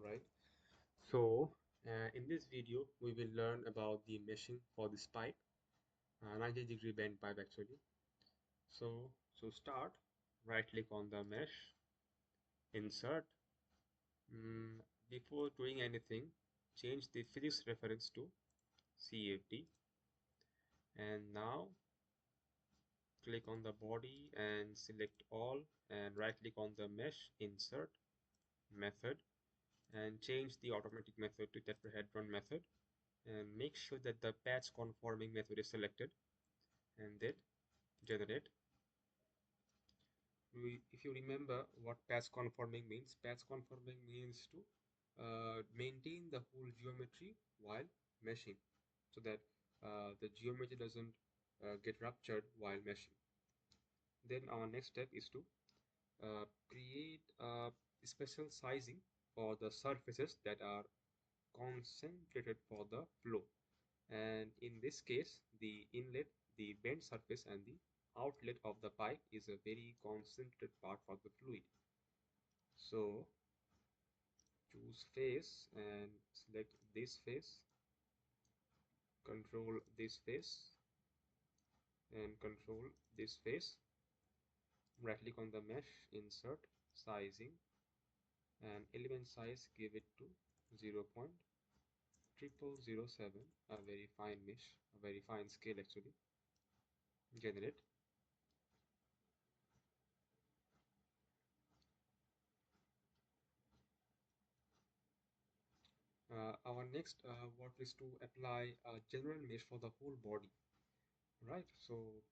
Alright, so in this video we will learn about the meshing for this pipe, 90-degree bend pipe actually. So start, right click on the mesh, insert. Before doing anything, change the physics reference to CFD, and now click on the body and select all, and right click on the mesh, insert, method, and change the automatic method to tetrahedron method, and make sure that the patch conforming method is selected, and then generate. If you remember what patch conforming means to maintain the whole geometry while meshing, so that the geometry doesn't get ruptured while meshing. Then our next step is to create a special sizing for the surfaces that are concentrated for the flow, and in this case the inlet, the bent surface, and the outlet of the pipe is a very concentrated part for the fluid. So choose face and select this face, control this face, and control this face. Right click on the mesh, insert, sizing, and element size, give it to 0.0007, a very fine mesh, a very fine scale actually. Generate. Our next work is to apply a general mesh for the whole body, right? So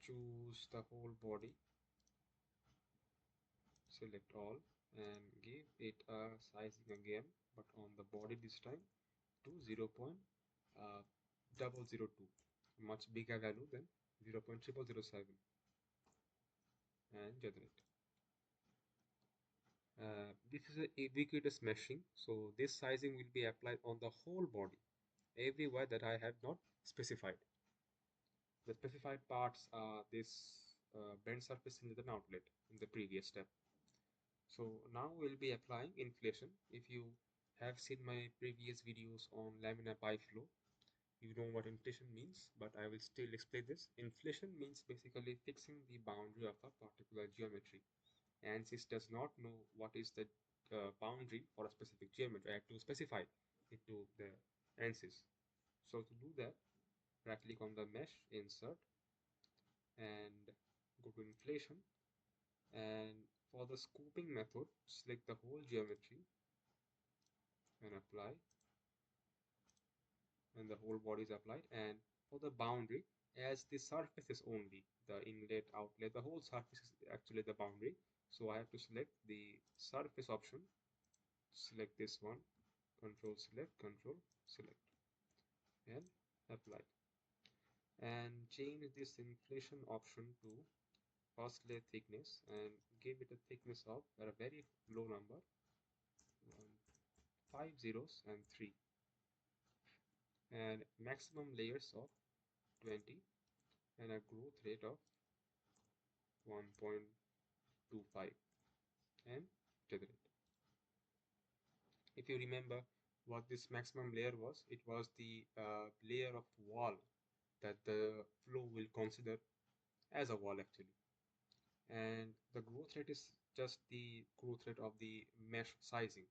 choose the whole body, select all, and give it a sizing again, but on the body this time to 0.002, much bigger value than 0.0007, and generate. This is a ubiquitous meshing, so this sizing will be applied on the whole body, everywhere that I have not specified. The specified parts are this bend surface and an outlet in the previous step. So now we'll be applying inflation. If you have seen my previous videos on laminar pipe flow, you know what inflation means, but I will still explain this. Inflation means basically fixing the boundary of a particular geometry. ANSYS does not know what is the boundary for a specific geometry. I have to specify it to the ANSYS. So to do that, right click on the mesh, insert, and go to inflation. And for the scooping method, select the whole geometry and apply, and the whole body is applied. And for the boundary, as the surface is only the inlet, outlet, the whole surface is actually the boundary. So I have to select the surface option, select this one, control select, and apply. And change this inflation option to first layer thickness, and give it a thickness of a very low number, 5 zeros and 3, and maximum layers of 20, and a growth rate of 1.25, and generate. If you remember what this maximum layer was, it was the layer of wall that the flow will consider as a wall actually. And the growth rate is just the growth rate of the mesh sizing.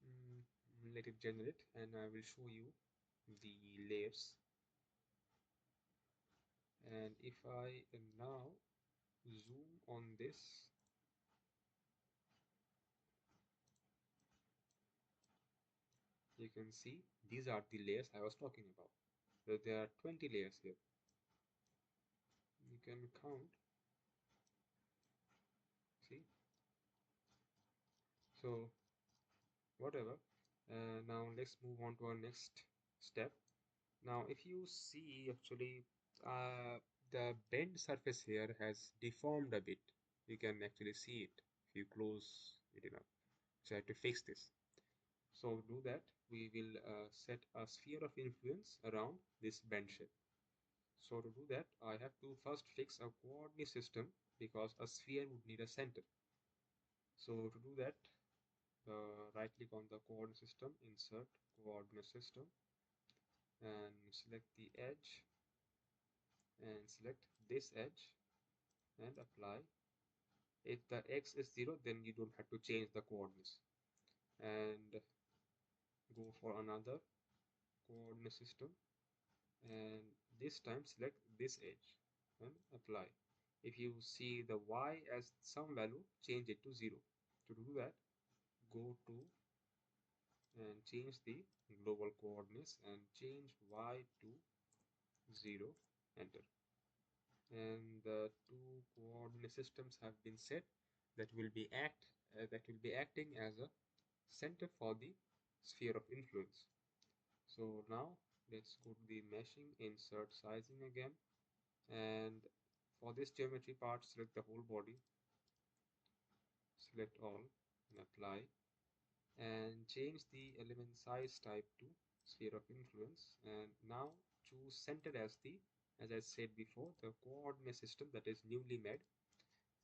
Mm, Let it generate, and I will show you the layers. And if I now zoom on this, you can see these are the layers I was talking about. So there are 20 layers here. You can count, see. So whatever. Now let's move on to our next step. Now if you see actually, the bend surface here has deformed a bit. You can actually see it if you close it enough. So I have to fix this. So to do that, we will set a sphere of influence around this bend shape. So to do that, I have to first fix a coordinate system, because a sphere would need a center. So to do that, right click on the coordinate system, insert coordinate system, and select the edge and select this edge and apply. If the x is 0, then you don't have to change the coordinates, and go for another coordinate system, and this time select this edge and apply. If you see the y as some value, change it to 0. To do that, go to and change the global coordinates and change y to 0, enter. And the two coordinate systems have been set that will be acting as a center for the sphere of influence. So now let's go to the meshing, insert sizing again, and for this geometry part, select the whole body, select all, and apply, and change the element size type to sphere of influence. And now choose center as as I said before, the coordinate system that is newly made,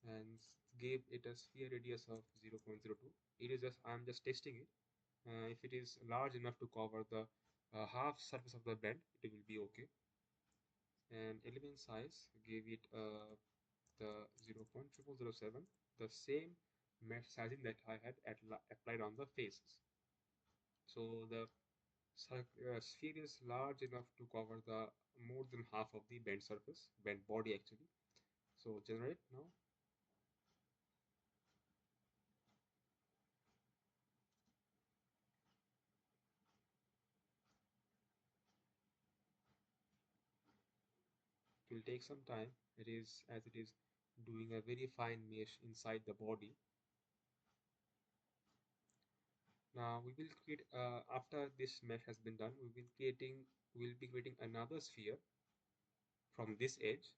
and give it a sphere radius of 0.02. It is just, I'm just testing it. If it is large enough to cover the half surface of the bend, it will be okay. And element size, give it the 0.0007, the same mesh sizing that I had applied on the faces. So the sphere is large enough to cover the more than half of the bent surface, bent body actually. So generate now. It will take some time. It is as it is doing a very fine mesh inside the body. Now we will create after this mesh has been done, we will be creating another sphere from this edge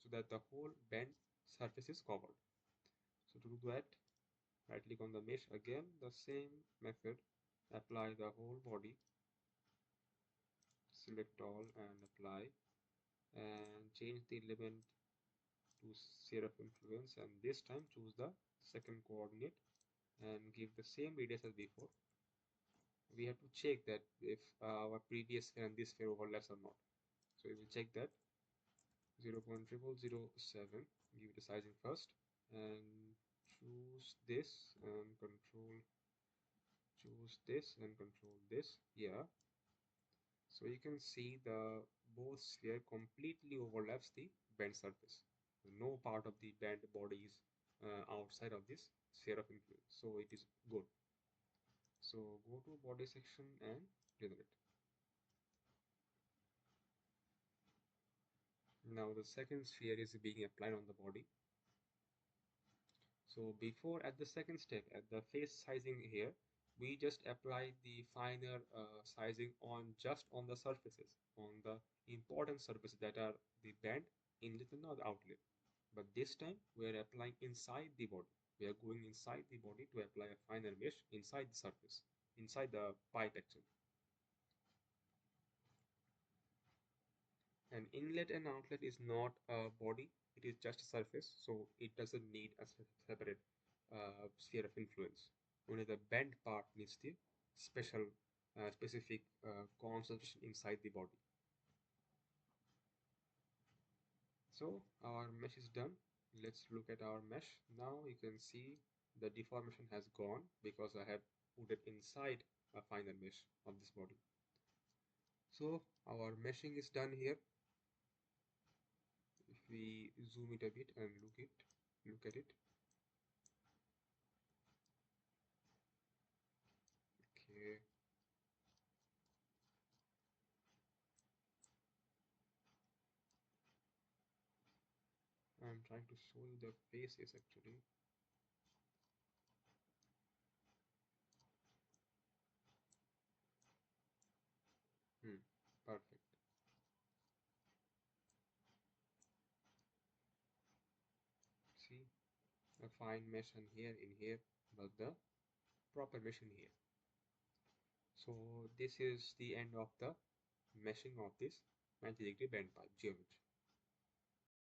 so that the whole bent surface is covered. So to do that, right click on the mesh again, the same method, apply the whole body, select all and apply, and change the element to sphere of influence, and this time choose the second coordinate and give the same radius as before. We have to check that if our previous sphere and this sphere overlaps or not. So we will check that 0.0007, give it a sizing first, and choose this and control this. Yeah, so you can see the both sphere completely overlaps the bent surface. No part of the bent body is outside of this sphere of influence, so it is good. So go to body section and generate. Now the second sphere is being applied on the body. So before, at the second step, at the face sizing here, we just apply the finer sizing on just on the surfaces, on the important surfaces that are the band, inlet and the outlet. But this time we are applying inside the body. We are going inside the body to apply a finer mesh inside the surface, inside the pipe actually. An inlet and outlet is not a body, it is just a surface, so it doesn't need a separate sphere of influence. Only the bent part needs the specific concentration inside the body. So our mesh is done. Let's look at our mesh. Now you can see the deformation has gone because I have put it inside a finer mesh of this body. So our meshing is done here. If we zoom it a bit and look at it. Okay, I'm trying to show you the faces actually. Perfect. See, a fine mesh in here, but the proper mesh in here. So this is the end of the meshing of this 90-degree bend pipe geometry.